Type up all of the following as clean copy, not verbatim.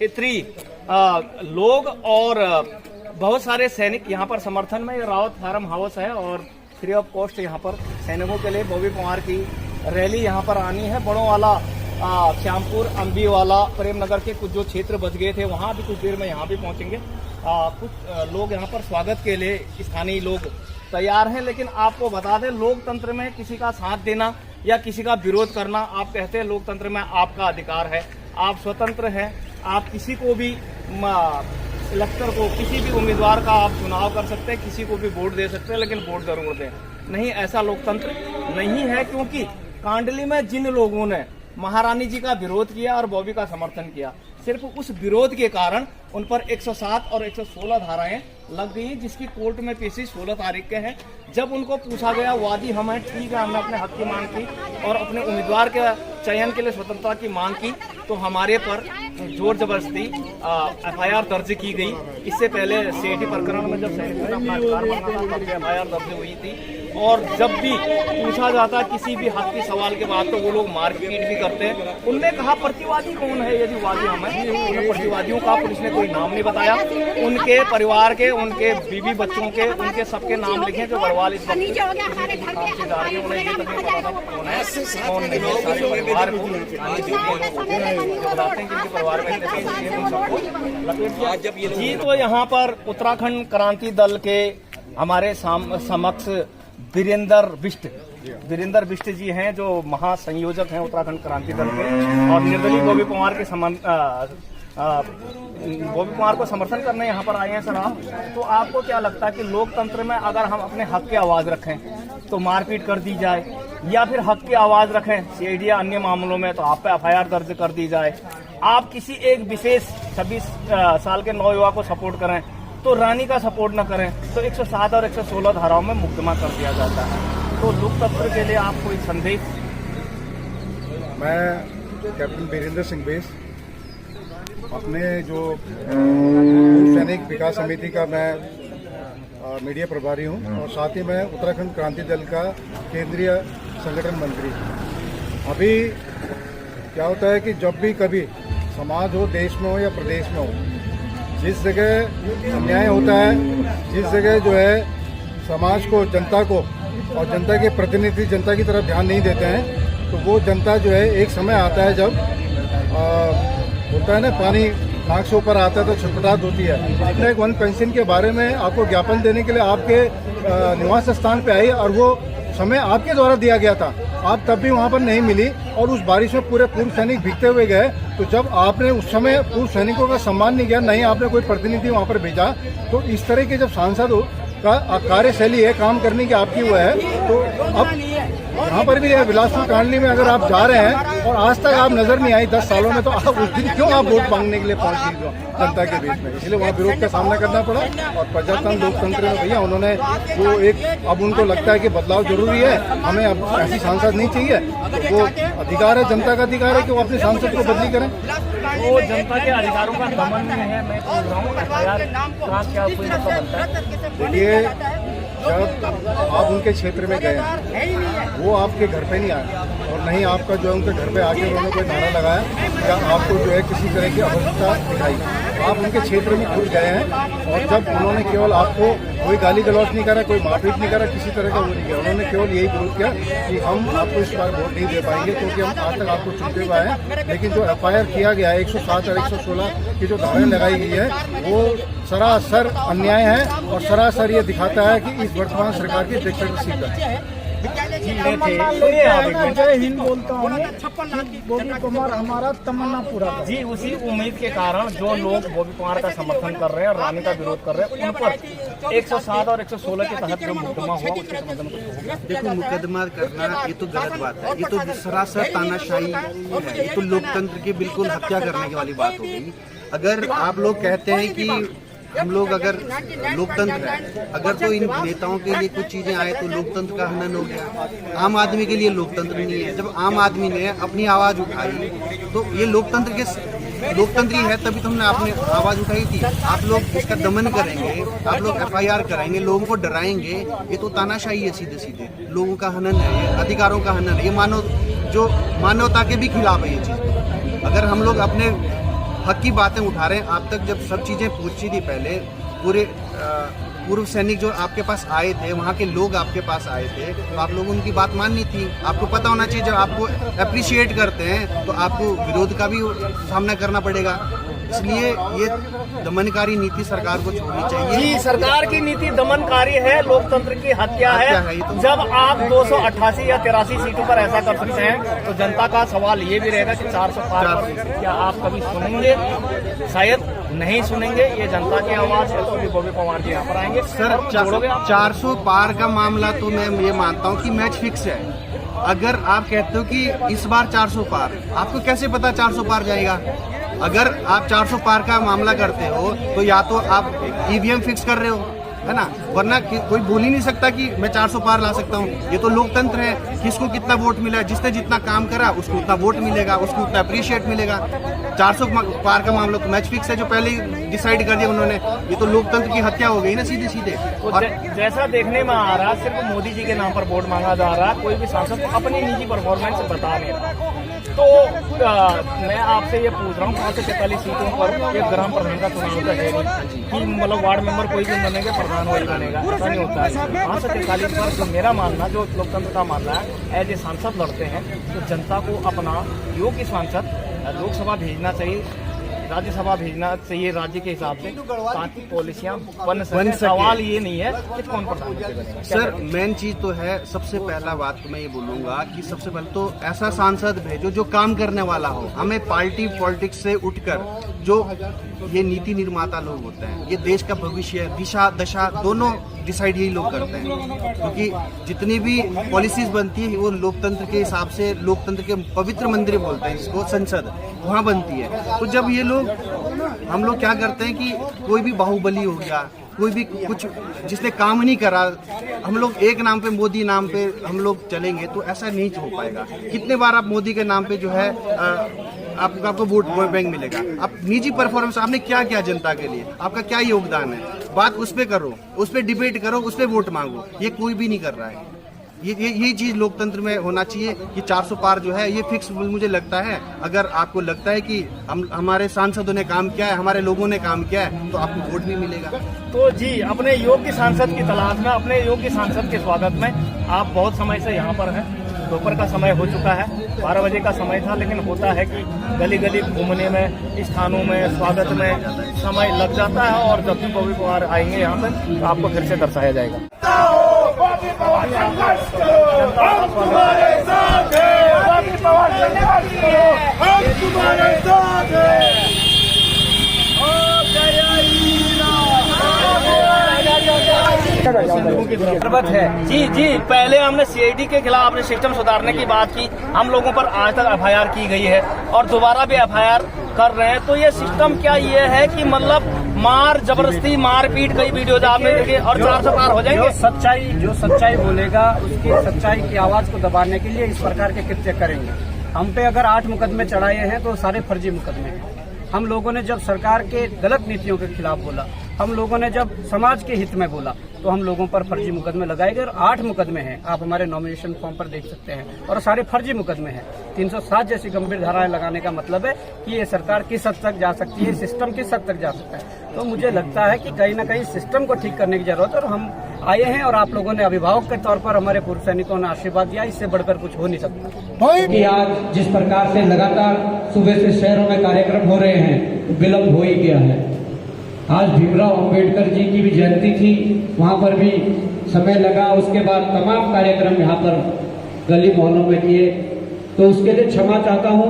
क्षेत्रीय लोग और बहुत सारे सैनिक यहाँ पर समर्थन में। रावत फार्म हाउस है और फ्री ऑफ कॉस्ट यहाँ पर सैनिकों के लिए बॉबी कुमार की रैली यहाँ पर आनी है। बड़ों वाला, श्यामपुर, अम्बीवाला, प्रेमनगर के कुछ जो क्षेत्र बच गए थे वहाँ भी कुछ देर में यहाँ भी पहुँचेंगे। कुछ लोग यहाँ पर स्वागत के लिए स्थानीय लोग तैयार हैं। लेकिन आपको बता दें, लोकतंत्र में किसी का साथ देना या किसी का विरोध करना, आप कहते हैं लोकतंत्र में आपका अधिकार है, आप स्वतंत्र हैं, आप किसी को भी इलेक्टर को, किसी भी उम्मीदवार का आप चुनाव कर सकते हैं, किसी को भी वोट दे सकते हैं, लेकिन वोट जरूर दें। नहीं, ऐसा लोकतंत्र नहीं है, क्योंकि कांडली में जिन लोगों ने महारानी जी का विरोध किया और बॉबी का समर्थन किया, सिर्फ उस विरोध के कारण उन पर 107 और 116 धाराएं लग गई, जिसकी कोर्ट में पेशी 16 तारीख के है। जब उनको पूछा गया, वादी हम हैं, ठीक है, हमने अपने हक की मांग की और अपने उम्मीदवार के चयन के लिए स्वतंत्रता की मांग की, तो हमारे पर जोर जबरदस्ती FIR दर्ज की गई। इससे पहले सेठी प्रकरण में जब सैनिक अपना अधिकार मांगा था तब FIR दर्ज हुई थी। और जब भी पूछा जाता किसी भी हक के सवाल के बाद तो वो लोग मारपीट भी करते हैं। उनने कहा प्रतिवादी कौन है, यदि वादी हम है, प्रतिवादियों का पुलिस ने कोई नाम नहीं बताया। उनके परिवार के, उनके बीवी बच्चों के, उनके सबके नाम लिखे जो गढ़वाल इस वक्त उन्हें ये तक नहीं पता था कौन है कौन नहीं। सारे परिवार को बताते हैं कि इनके परिवार में जी। तो यहाँ पर उत्तराखंड क्रांति दल के हमारे समक्ष वीरेंद्र बिष्ट जी हैं, जो महासंयोजक हैं उत्तराखंड क्रांति दल के, और निर्दलीय बॉबी कुमार के बॉबी कुमार को समर्थन करने यहाँ पर आए हैं। सर, आप तो आपको क्या लगता है कि लोकतंत्र में अगर हम अपने हक की आवाज रखें तो मारपीट कर दी जाए, या फिर हक की आवाज रखें CID या अन्य मामलों में तो आप पे FIR दर्ज कर दी जाए? आप किसी एक विशेष 26 साल के नौयुवा को सपोर्ट करें तो रानी का सपोर्ट न करें तो 107 और 116 धाराओं में मुकदमा कर दिया जाता है। तो लोकतंत्र के लिए आप कोई संदेश? मैं कैप्टन वीरेंद्र सिंह बेस, अपने जो सैनिक विकास समिति का मैं मीडिया प्रभारी हूं, और साथ ही मैं उत्तराखंड क्रांति दल का केंद्रीय संगठन मंत्री। अभी क्या होता है कि जब भी कभी समाज हो, देश में हो या प्रदेश में हो, जिस जगह अन्याय होता है, जिस जगह जो है समाज को, जनता को और जनता के प्रतिनिधि जनता की तरफ ध्यान नहीं देते हैं, तो वो जनता जो है, एक समय आता है जब होता है ना, पानी नाक से ऊपर आता है तो छटपटाहट होती है। अपने वन पेंशन के बारे में आपको ज्ञापन देने के लिए आपके निवास स्थान पे आई, और वो समय आपके द्वारा दिया गया था, आप तब भी वहाँ पर नहीं मिली, और उस बारिश में पूरे पूर्व सैनिक भीगते हुए गए। तो जब आपने उस समय पूर्व सैनिकों का सम्मान नहीं किया, नहीं आपने कोई प्रतिनिधि वहाँ पर भेजा, तो इस तरह के जब सांसद का कार्यशैली है, काम करने की आपकी वो है, तो अब यहाँ पर भी है बिलासपुर कांडली में अगर आप जा रहे हैं और आज तक आप नजर नहीं आई 10 सालों में, तो आप उस दिन क्यों आप वोट मांगने के लिए पहुंच गई जनता के बीच में? इसलिए वहाँ विरोध का सामना करना पड़ा। और प्रजातंत्र लोकतंत्र में भैया उन्होंने वो एक, अब उनको लगता है कि बदलाव जरूरी है, हमें अब ऐसी सांसद नहीं चाहिए, तो वो अधिकार है, जनता का अधिकार है कि वो अपने सांसद को बदली करें। वो जनता के अधिकारों का दमन नहीं है। मैं पूछ रहा हूँ देखिए, जब आप उनके क्षेत्र में गए, वो आपके घर पे नहीं आए, और नहीं आपका जो है उनके घर पे आके उन्होंने कोई नारा लगाया या आपको जो है किसी तरह की अवस्था दिखाई। आप उनके क्षेत्र में खुद गए हैं, और जब उन्होंने केवल आपको कोई गाली गलौज नहीं करा, कोई मारपीट नहीं करा, किसी तरह का वो नहीं किया, उन्होंने केवल यही विरोध किया कि हम आपको इस बार वोट नहीं दे पाएंगे, क्योंकि हम आज तक आपको चुनते हुए हैं। लेकिन जो FIR किया गया है, 107 और 116 की जो धाराएं लगाई गई है, वो सरासर अन्याय है, और सरासर ये दिखाता है कि इस वर्तमान सरकार की डिक्टेटरशिप है। जय हिंद बोलता हूँ, बॉबी कुमार हमारा तमन्ना पूरा कर। जी, उसी उम्मीद के कारण जो लोग बॉबी कुमार का समर्थन कर रहे हैं और रानी का विरोध कर रहे हैं, उन पर 107 और 116 के तहत जो मुकदमा हुआ उसके संबंध में देखो, मुकदमा करना ये तो गलत बात है, ये तो सरासर तानाशाही है, ये तो लोकतंत्र की बिल्कुल हत्या करने की वाली बात हो गई। अगर आप लोग कहते हैं कि हम लोग अगर लोकतंत्र है, अगर तो इन नेताओं के लिए कुछ चीजें आए तो लोकतंत्र का हनन हो गया। आम आदमी के लिए लोकतंत्र नहीं है। जब आम आदमी ने अपनी आवाज उठाई तो ये लोकतंत्र ही है, तभी तो हमने अपनी आवाज उठाई थी। आप लोग इसका दमन करेंगे, आप लोग FIR कराएंगे, लोगों को डराएंगे, ये तो तानाशाही है, सीधे सीधे लोगों का हनन है, ये अधिकारों का हनन है, ये मानवता के भी खिलाफ है ये चीज। अगर हम लोग अपने हक की बातें उठा रहे हैं। आप तक जब सब चीजें पहुंची थी पहले, पूरे पूर्व सैनिक जो आपके पास आए थे, वहाँ के लोग आपके पास आए थे, तो आप लोगों उनकी बात माननी थी। आपको पता होना चाहिए, जब आपको अप्रिशिएट करते हैं तो आपको विरोध का भी सामना करना पड़ेगा। इसलिए ये दमनकारी नीति सरकार को छोड़नी चाहिए। जी, सरकार की नीति दमनकारी है, लोकतंत्र की हत्या है। जब आप 288 या 83 सीटों पर ऐसा कर सकते हैं तो जनता का सवाल ये भी रहेगा कि 400 पार पर क्या आप कभी सुनेंगे? शायद नहीं सुनेंगे। ये जनता की आवाज है, तो अभी बॉबी पवार जी यहाँ पर आएंगे। सर, 400 पार का मामला तो मैं ये मानता हूँ कि मैच फिक्स है। अगर आप कहते हो कि इस बार 400 पार, आपको कैसे पता 400 पार जाएगा? अगर आप 400 पार का मामला करते हो तो या तो आप ईवीएम फिक्स कर रहे हो, है ना, वरना कोई बोल ही नहीं सकता कि मैं 400 पार ला सकता हूँ। ये तो लोकतंत्र है, किसको कितना वोट मिला, जिसने जितना काम करा उसको उतना वोट मिलेगा, उसको उतना अप्रिशिएट मिलेगा। 400 पार का मामला तो मैच फिक्स है, जो पहले ही डिसाइड कर दिया उन्होंने। ये तो लोकतंत्र की हत्या हो गई ना सीधे सीधे। और जैसा देखने में आ रहा, सिर्फ मोदी जी के नाम पर वोट मांगा जा रहा, कोई भी सांसद अपनी निजी परफॉर्मेंस बता नहीं रहा। तो मैं आपसे ये पूछ रहा हूँ, 543 सीटों पर एक ग्राम प्रधान का चुनाव तो है नहीं कि मतलब वार्ड मेंबर कोई भी बनेगा, प्रधान वही बनेगा, ऐसा नहीं होता है। 543 पर जो मेरा मानना, जो लोकतंत्र का मानना है, एज ए सांसद लड़ते हैं तो जनता को अपना योग्य सांसद लोकसभा भेजना चाहिए, राज्यसभा भेजना चाहिए राज्य के हिसाब से, ताकि पॉलिसियां बन सके। सवाल ये नहीं है कि कौन प्रधानमंत्री बनेगा। सर, मेन चीज तो है, सबसे पहला बात तो मैं ये बोलूंगा कि सबसे पहले तो ऐसा सांसद भेजो जो काम करने वाला हो। हमें पार्टी पॉलिटिक्स से उठकर जो ये नीति निर्माता लोग होते हैं, ये देश का भविष्य, दिशा दशा दोनों डिसाइड यही लोग करते हैं। क्योंकि जितनी भी पॉलिसीज बनती है वो लोकतंत्र के हिसाब से, लोकतंत्र के पवित्र मंदिर बोलते हैं इसको, संसद, वहाँ बनती है। तो जब ये लोग, हम लोग क्या करते हैं कि कोई भी बाहुबली हो गया, कोई भी कुछ जिसने काम नहीं करा, हम लोग एक नाम पे, मोदी नाम पे हम लोग चलेंगे तो ऐसा नहीं हो पाएगा। कितने बार आप मोदी के नाम पे जो है आपको वोट बैंक मिलेगा? आप निजी परफॉर्मेंस, आपने क्या किया जनता के लिए, आपका क्या योगदान है, बात उस पे करो, उस पे डिबेट करो, उस पे वोट मांगो। ये कोई भी नहीं कर रहा है। ये चीज लोकतंत्र में होना चाहिए कि 400 पार जो है ये फिक्स मुझे लगता है। अगर आपको लगता है कि हमारे सांसदों ने काम किया है, हमारे लोगों ने काम किया है, तो आपको वोट भी मिलेगा। तो जी, अपने योग्य सांसद की तलाश में, अपने योग्य सांसद के स्वागत में आप बहुत समय से यहाँ पर हैं। दोपहर का समय हो चुका है, 12 बजे का समय था, लेकिन होता है कि गली गली घूमने में, स्थानों में, स्वागत में समय लग जाता है। और जब भी बॉबी पवार आएंगे यहाँ पर तो आपको फिर से दर्शाया जाएगा। है जी जी, पहले हमने सीआईडी के खिलाफ अपने सिस्टम सुधारने की बात की, हम लोगों पर आज तक एफआईआर की गई है और दोबारा भी एफआईआर कर रहे हैं। तो ये सिस्टम क्या ये है कि मतलब मार जबरदस्ती, मारपीट, कई वीडियो आपने देखे और 400 पार हो जाएंगे। जो सच्चाई बोलेगा उसकी सच्चाई की आवाज को दबाने के लिए इस प्रकार के कृत्य करेंगे। हम पे अगर 8 मुकदमे चढ़ाए हैं तो सारे फर्जी मुकदमे हैं। हम लोगों ने जब सरकार के गलत नीतियों के खिलाफ बोला, हम लोगों ने जब समाज के हित में बोला, तो हम लोगों पर फर्जी मुकदमे लगाए गए और 8 मुकदमे हैं। आप हमारे नॉमिनेशन फॉर्म पर देख सकते हैं और सारे फर्जी मुकदमे हैं। 307 जैसी गंभीर धाराएं लगाने का मतलब है कि ये सरकार किस हद तक जा सकती है, सिस्टम किस हद तक जा सकता है। तो मुझे लगता है कि कहीं ना कहीं सिस्टम को ठीक करने की जरूरत है और हम आए हैं और आप लोगों ने अभिभावक के तौर पर हमारे पूर्व सैनिकों ने आशीर्वाद दिया, इससे बढ़कर कुछ हो नहीं सकता। कि आज जिस प्रकार से लगातार सुबह से शहरों में कार्यक्रम हो रहे हैं, विलम्ब हो ही गया है। आज भीमराव अंबेडकर जी की भी जयंती थी, वहां पर भी समय लगा। उसके बाद तमाम कार्यक्रम यहाँ पर गली मोहल्लों में किए, तो उसके लिए क्षमा चाहता हूँ।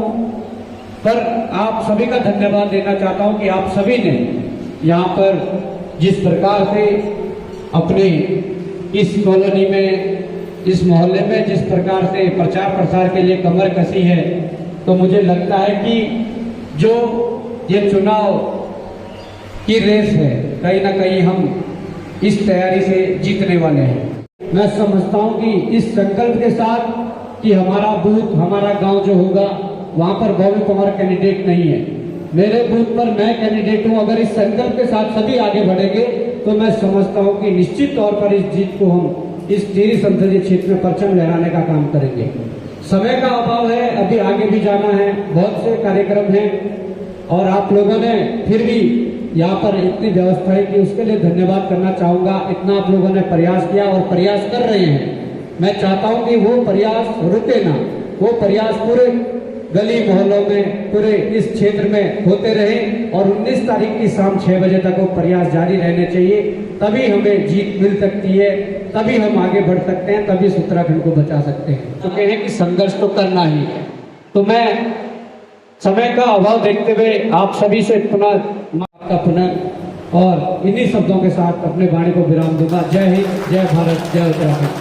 पर आप सभी का धन्यवाद देना चाहता हूँ कि आप सभी ने यहाँ पर जिस प्रकार से अपने इस कॉलोनी में, इस मोहल्ले में जिस प्रकार से प्रचार प्रसार के लिए कमर कसी है, तो मुझे लगता है कि जो ये चुनाव की रेस है, कहीं ना कहीं हम इस तैयारी से जीतने वाले हैं। मैं समझता हूं कि इस संकल्प के साथ कि हमारा बूथ, हमारा गांव जो होगा, वहां पर बॉबी पवार कैंडिडेट नहीं है, मेरे बूथ पर मैं कैंडिडेट हूं। अगर इस संकल्प के साथ सभी आगे बढ़ेंगे तो मैं समझता हूं कि निश्चित तौर पर इस जीत को हम इस टिहरी संसदीय क्षेत्र में परचम लहराने का काम करेंगे। समय का अभाव है, अभी आगे भी जाना है, बहुत से कार्यक्रम हैं। और आप लोगों ने फिर भी यहाँ पर इतनी व्यवस्थाएं की, उसके लिए धन्यवाद करना चाहूँगा। इतना आप लोगों ने प्रयास किया और प्रयास कर रहे हैं। मैं चाहता हूँ कि वो प्रयास रुके ना, वो प्रयास पूरे गली मोहल्लों में, पूरे इस क्षेत्र में होते रहे और 19 तारीख की शाम 6 बजे तक वो प्रयास जारी रहने चाहिए। तभी हमें जीत मिल सकती है, तभी हम आगे बढ़ सकते हैं, तभी उत्तराखंड को बचा सकते हैं। तो कहें कि संघर्ष तो करना ही है। तो मैं समय का अभाव देखते हुए आप सभी से पुनः और इन्हीं शब्दों के साथ अपने वाणी को विराम दूंगा। जय हिंद, जय भारत, जय उत्तराखंड।